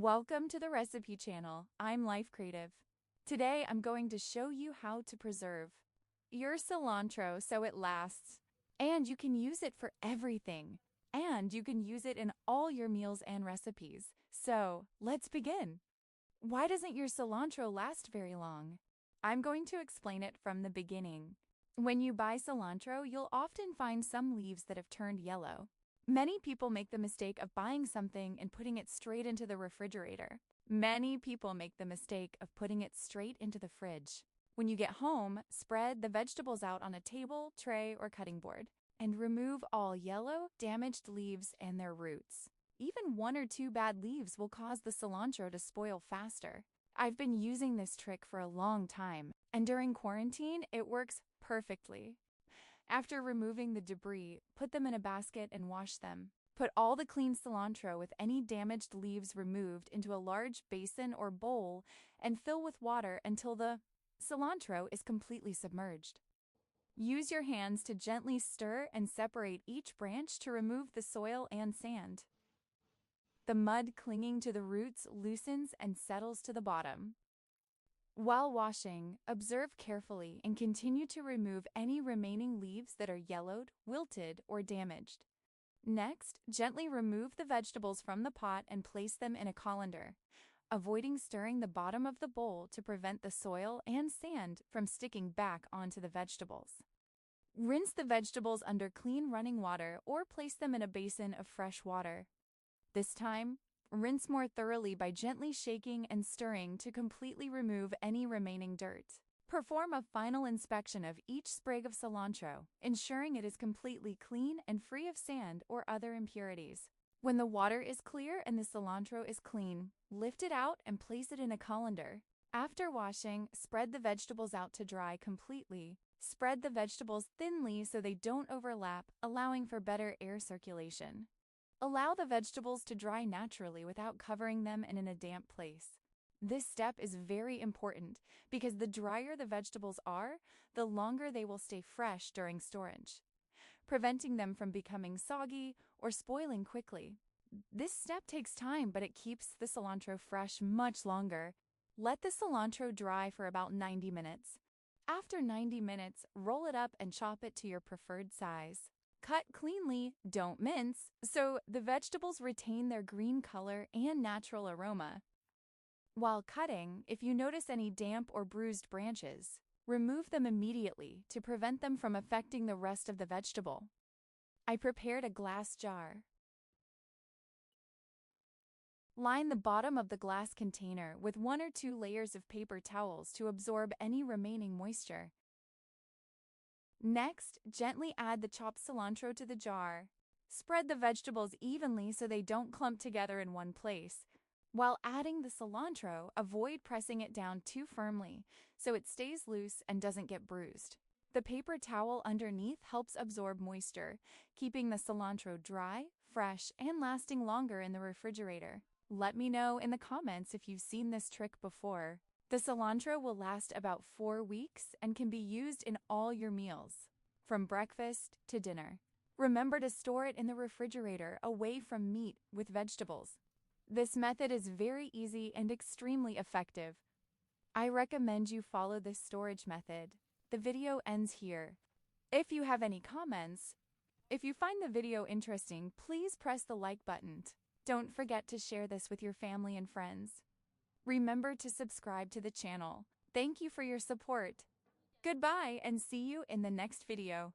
Welcome to the recipe channel. I'm LifeKreativ. Today I'm going to show you how to preserve your cilantro so it lasts. And you can use it for everything. And you can use it in all your meals and recipes. So let's begin. Why doesn't your cilantro last very long? I'm going to explain it from the beginning. When you buy cilantro, you'll often find some leaves that have turned yellow. Many people make the mistake of buying something and putting it straight into the refrigerator. Many people make the mistake of putting it straight into the fridge. When you get home, spread the vegetables out on a table, tray, or cutting board, and remove all yellow, damaged leaves and their roots. Even 1 or 2 bad leaves will cause the cilantro to spoil faster. I've been using this trick for a long time, and during quarantine, it works perfectly. After removing the debris, put them in a basket and wash them. Put all the clean cilantro with any damaged leaves removed into a large basin or bowl and fill with water until the cilantro is completely submerged. Use your hands to gently stir and separate each branch to remove the soil and sand. The mud clinging to the roots loosens and settles to the bottom. While washing, observe carefully and continue to remove any remaining leaves that are yellowed, wilted, or damaged. Next, gently remove the vegetables from the pot and place them in a colander, avoiding stirring the bottom of the bowl to prevent the soil and sand from sticking back onto the vegetables. Rinse the vegetables under clean running water or place them in a basin of fresh water. This time, rinse more thoroughly by gently shaking and stirring to completely remove any remaining dirt. Perform a final inspection of each sprig of cilantro, ensuring it is completely clean and free of sand or other impurities. When the water is clear and the cilantro is clean, lift it out and place it in a colander. After washing, spread the vegetables out to dry completely. Spread the vegetables thinly so they don't overlap, allowing for better air circulation. Allow the vegetables to dry naturally without covering them in a damp place. This step is very important because the drier the vegetables are, the longer they will stay fresh during storage, preventing them from becoming soggy or spoiling quickly. This step takes time, but it keeps the cilantro fresh much longer. Let the cilantro dry for about 90 minutes. After 90 minutes, roll it up and chop it to your preferred size. Cut cleanly, don't mince, so the vegetables retain their green color and natural aroma. While cutting, if you notice any damp or bruised branches, remove them immediately to prevent them from affecting the rest of the vegetable. I prepared a glass jar. Line the bottom of the glass container with 1 or 2 layers of paper towels to absorb any remaining moisture. Next, gently add the chopped cilantro to the jar. Spread the vegetables evenly so they don't clump together in one place. While adding the cilantro, avoid pressing it down too firmly so it stays loose and doesn't get bruised. The paper towel underneath helps absorb moisture, keeping the cilantro dry, fresh, and lasting longer in the refrigerator. Let me know in the comments if you've seen this trick before. The cilantro will last about 4 weeks and can be used in all your meals, from breakfast to dinner. Remember to store it in the refrigerator away from meat with vegetables. This method is very easy and extremely effective. I recommend you follow this storage method. The video ends here. If you have any comments, if you find the video interesting, please press the like button. Don't forget to share this with your family and friends. Remember to subscribe to the channel. Thank you for your support. Goodbye and see you in the next video.